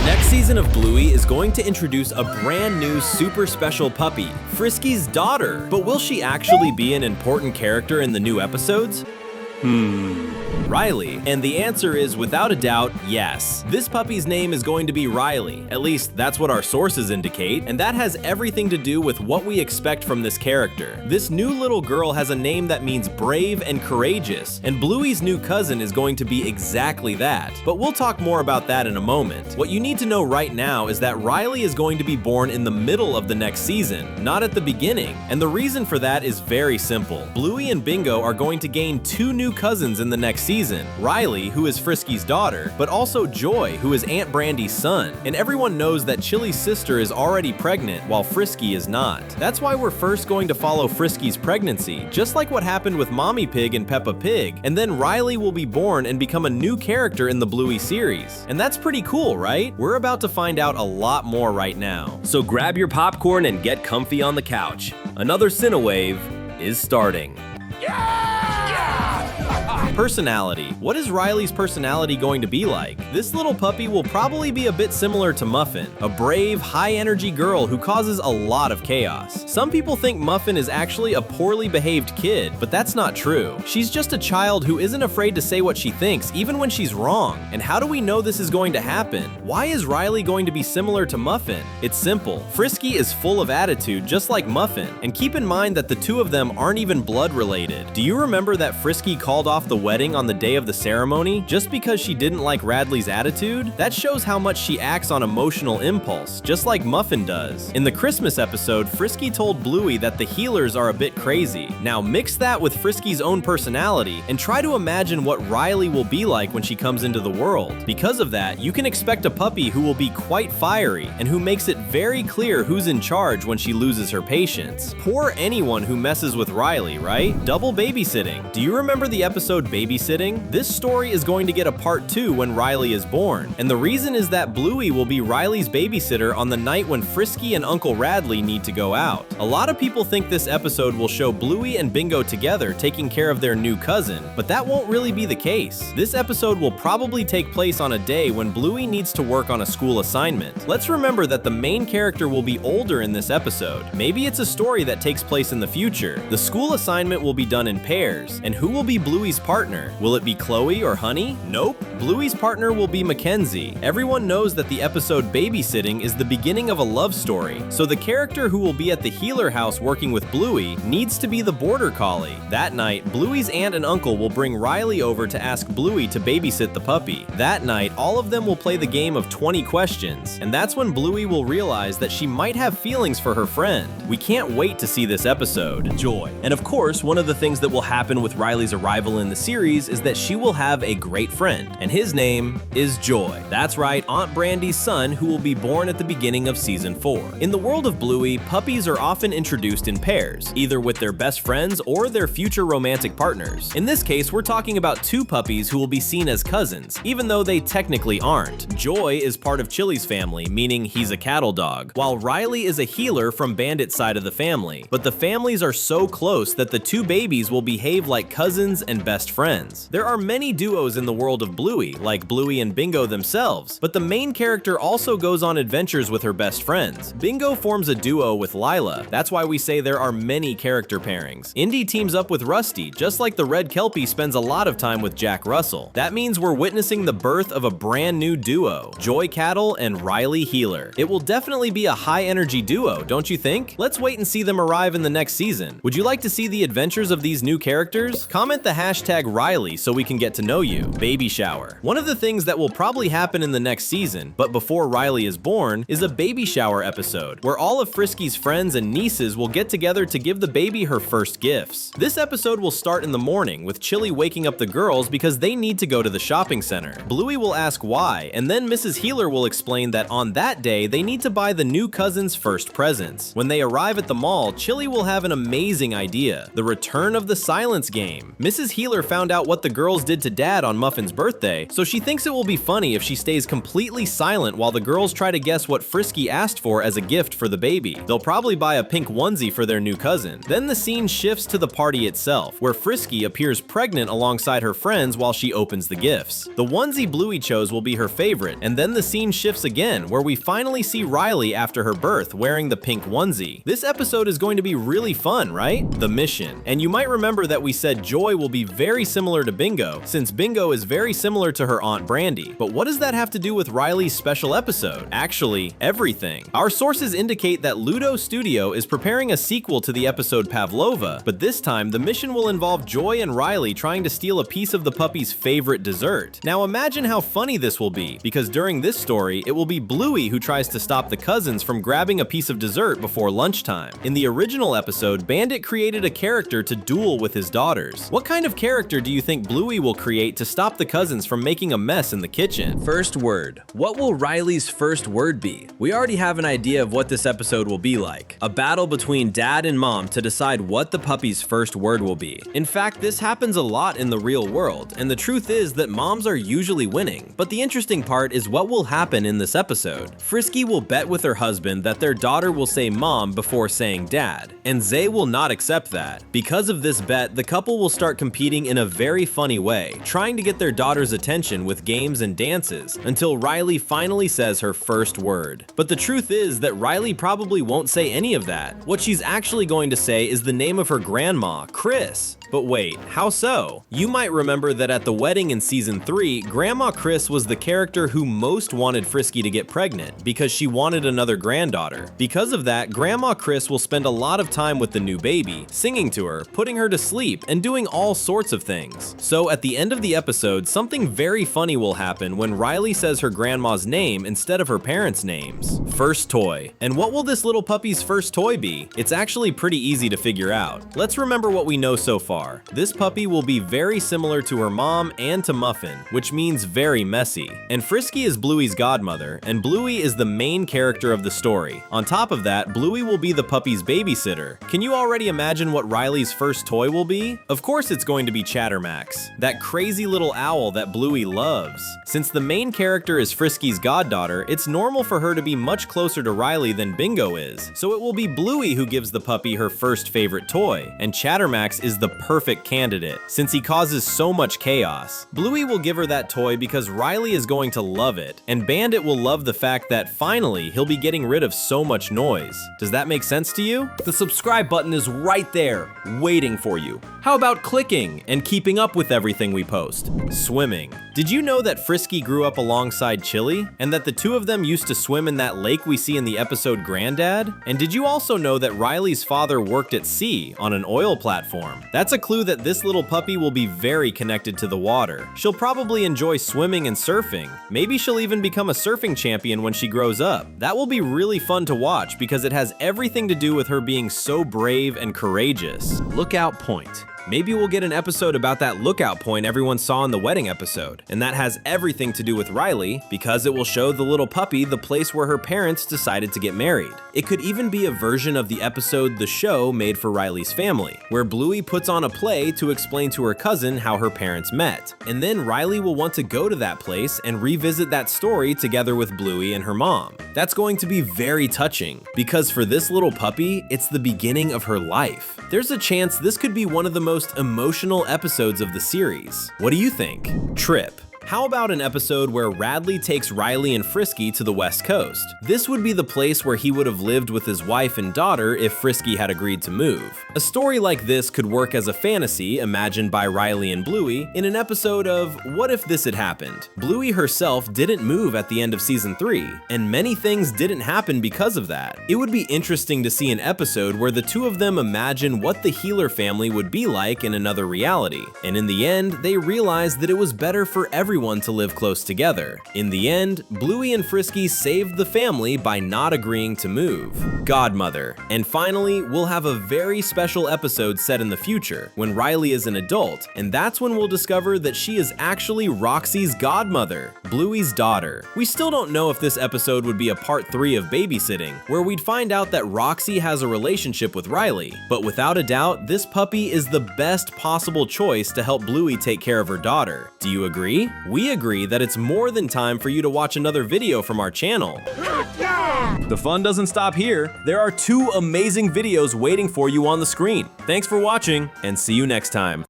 Next season of Bluey is going to introduce a brand new super special puppy, Frisky's daughter. But will she actually be an important character in the new episodes? Riley. And the answer is, without a doubt, yes. This puppy's name is going to be Riley. At least, that's what our sources indicate, and that has everything to do with what we expect from this character. This new little girl has a name that means brave and courageous, and Bluey's new cousin is going to be exactly that. But we'll talk more about that in a moment. What you need to know right now is that Riley is going to be born in the middle of the next season, not at the beginning. And the reason for that is very simple. Bluey and Bingo are going to gain two new cousins in the next season. Riley, who is Frisky's daughter, but also Joy, who is Aunt Brandy's son. And everyone knows that Chili's sister is already pregnant, while Frisky is not. That's why we're first going to follow Frisky's pregnancy, just like what happened with Mommy Pig and Peppa Pig, and then Riley will be born and become a new character in the Bluey series. And that's pretty cool, right? We're about to find out a lot more right now. So grab your popcorn and get comfy on the couch. Another Cinewave is starting. Personality. What is Riley's personality going to be like? This little puppy will probably be a bit similar to Muffin, a brave, high-energy girl who causes a lot of chaos. Some people think Muffin is actually a poorly behaved kid, but that's not true. She's just a child who isn't afraid to say what she thinks, even when she's wrong. And how do we know this is going to happen? Why is Riley going to be similar to Muffin? It's simple. Frisky is full of attitude, just like Muffin. And keep in mind that the two of them aren't even blood related. Do you remember that Frisky called off the wedding on the day of the ceremony just because she didn't like Radley's attitude? That shows how much she acts on emotional impulse, just like Muffin does. In the Christmas episode, Frisky told Bluey that the healers are a bit crazy. Now mix that with Frisky's own personality and try to imagine what Riley will be like when she comes into the world. Because of that, you can expect a puppy who will be quite fiery and who makes it very clear who's in charge when she loses her patience. Poor anyone who messes with Riley, right? Double babysitting. Do you remember the episode Babysitting? This story is going to get a part 2 when Riley is born, and the reason is that Bluey will be Riley's babysitter on the night when Frisky and Uncle Radley need to go out. A lot of people think this episode will show Bluey and Bingo together taking care of their new cousin, but that won't really be the case. This episode will probably take place on a day when Bluey needs to work on a school assignment. Let's remember that the main character will be older in this episode. Maybe it's a story that takes place in the future. The school assignment will be done in pairs, and who will be Bluey's partner? Will it be Chloe or Honey? Nope. Bluey's partner will be Mackenzie. Everyone knows that the episode Babysitting is the beginning of a love story, so the character who will be at the healer house working with Bluey needs to be the border collie. That night, Bluey's aunt and uncle will bring Riley over to ask Bluey to babysit the puppy. That night, all of them will play the game of 20 questions, and that's when Bluey will realize that she might have feelings for her friend. We can't wait to see this episode. Joy. And of course, one of the things that will happen with Riley's arrival in the series is that she will have a great friend, and his name is Joy. That's right, Aunt Brandy's son, who will be born at the beginning of season 4. In the world of Bluey, puppies are often introduced in pairs, either with their best friends or their future romantic partners. In this case, we're talking about two puppies who will be seen as cousins, even though they technically aren't. Joy is part of Chili's family, meaning he's a cattle dog, while Riley is a healer from Bandit's side of the family. But the families are so close that the two babies will behave like cousins and best friends. There are many duos in the world of Bluey, like Bluey and Bingo themselves, but the main character also goes on adventures with her best friends. Bingo forms a duo with Lila. That's why we say there are many character pairings. Indy teams up with Rusty, just like the Red Kelpie spends a lot of time with Jack Russell. That means we're witnessing the birth of a brand new duo, Joy Cattle and Riley Healer. It will definitely be a high-energy duo, don't you think? Let's wait and see them arrive in the next season. Would you like to see the adventures of these new characters? Comment the hashtag Riley so we can get to know you. Baby shower. One of the things that will probably happen in the next season, but before Riley is born, is a baby shower episode, where all of Frisky's friends and nieces will get together to give the baby her first gifts. This episode will start in the morning, with Chili waking up the girls because they need to go to the shopping center. Bluey will ask why, and then Mrs. Healer will explain that on that day, they need to buy the new cousin's first presents. When they arrive at the mall, Chili will have an amazing idea: the return of the silence game. Mrs. Healer found out what the girls did to Dad on Muffin's birthday, so she thinks it will be funny if she stays completely silent while the girls try to guess what Frisky asked for as a gift for the baby. They'll probably buy a pink onesie for their new cousin. Then the scene shifts to the party itself, where Frisky appears pregnant alongside her friends while she opens the gifts. The onesie Bluey chose will be her favorite, and then the scene shifts again, where we finally see Riley after her birth wearing the pink onesie. This episode is going to be really fun, right? The mission. And you might remember that we said Joy will be very similar to Bingo, since Bingo is very similar to her Aunt Brandy. But what does that have to do with Riley's special episode? Actually, everything. Our sources indicate that Ludo Studio is preparing a sequel to the episode Pavlova, but this time the mission will involve Joy and Riley trying to steal a piece of the puppy's favorite dessert. Now imagine how funny this will be, because during this story, it will be Bluey who tries to stop the cousins from grabbing a piece of dessert before lunchtime. In the original episode, Bandit created a character to duel with his daughters. What kind of character do you think Bluey will create to stop the cousins from making a mess in the kitchen? First word. What will Riley's first word be? We already have an idea of what this episode will be like. A battle between Dad and Mom to decide what the puppy's first word will be. In fact, this happens a lot in the real world, and the truth is that moms are usually winning. But the interesting part is what will happen in this episode. Frisky will bet with her husband that their daughter will say Mom before saying Dad, and Zay will not accept that. Because of this bet, the couple will start competing in a very funny way, trying to get their daughter's attention with games and dances, until Riley finally says her first word. But the truth is that Riley probably won't say any of that. What she's actually going to say is the name of her grandma, Chris. But wait, how so? You might remember that at the wedding in season 3, Grandma Chris was the character who most wanted Frisky to get pregnant because she wanted another granddaughter. Because of that, Grandma Chris will spend a lot of time with the new baby, singing to her, putting her to sleep, and doing all sorts of things. So at the end of the episode, something very funny will happen when Riley says her grandma's name instead of her parents' names. First toy. And what will this little puppy's first toy be? It's actually pretty easy to figure out. Let's remember what we know so far. This puppy will be very similar to her mom and to Muffin, which means very messy. And Frisky is Bluey's godmother, and Bluey is the main character of the story. On top of that, Bluey will be the puppy's babysitter. Can you already imagine what Riley's first toy will be? Of course it's going to be Chattermax, that crazy little owl that Bluey loves. Since the main character is Frisky's goddaughter, it's normal for her to be much closer to Riley than Bingo is, so it will be Bluey who gives the puppy her first favorite toy, and Chattermax is the perfect candidate, since he causes so much chaos. Bluey will give her that toy because Riley is going to love it, and Bandit will love the fact that finally he'll be getting rid of so much noise. Does that make sense to you? The subscribe button is right there, waiting for you. How about clicking and keeping up with everything we post? Swimming. Did you know that Frisky grew up alongside Chili, and that the two of them used to swim in that lake we see in the episode Granddad? And did you also know that Riley's father worked at sea on an oil platform? That's a clue that this little puppy will be very connected to the water. She'll probably enjoy swimming and surfing. Maybe she'll even become a surfing champion when she grows up. That will be really fun to watch because it has everything to do with her being so brave and courageous. Lookout Point. Maybe we'll get an episode about that lookout point everyone saw in the wedding episode, and that has everything to do with Riley because it will show the little puppy the place where her parents decided to get married. It could even be a version of the episode The Show made for Riley's family, where Bluey puts on a play to explain to her cousin how her parents met, and then Riley will want to go to that place and revisit that story together with Bluey and her mom. That's going to be very touching, because for this little puppy, it's the beginning of her life. There's a chance this could be one of the most emotional episodes of the series. What do you think? Trip. How about an episode where Radley takes Riley and Frisky to the West Coast? This would be the place where he would have lived with his wife and daughter if Frisky had agreed to move. A story like this could work as a fantasy imagined by Riley and Bluey in an episode of What If This Had Happened? Bluey herself didn't move at the end of season 3, and many things didn't happen because of that. It would be interesting to see an episode where the two of them imagine what the Healer family would be like in another reality, and in the end, they realized that it was better for everyone everyone to live close together. In the end, Bluey and Frisky saved the family by not agreeing to move. Godmother. And finally, we'll have a very special episode set in the future, when Riley is an adult, and that's when we'll discover that she is actually Roxy's godmother, Bluey's daughter. We still don't know if this episode would be a part 3 of babysitting, where we'd find out that Roxy has a relationship with Riley, but without a doubt, this puppy is the best possible choice to help Bluey take care of her daughter. Do you agree? We agree that it's more than time for you to watch another video from our channel. The fun doesn't stop here. There are 2 amazing videos waiting for you on the screen. Thanks for watching, and see you next time.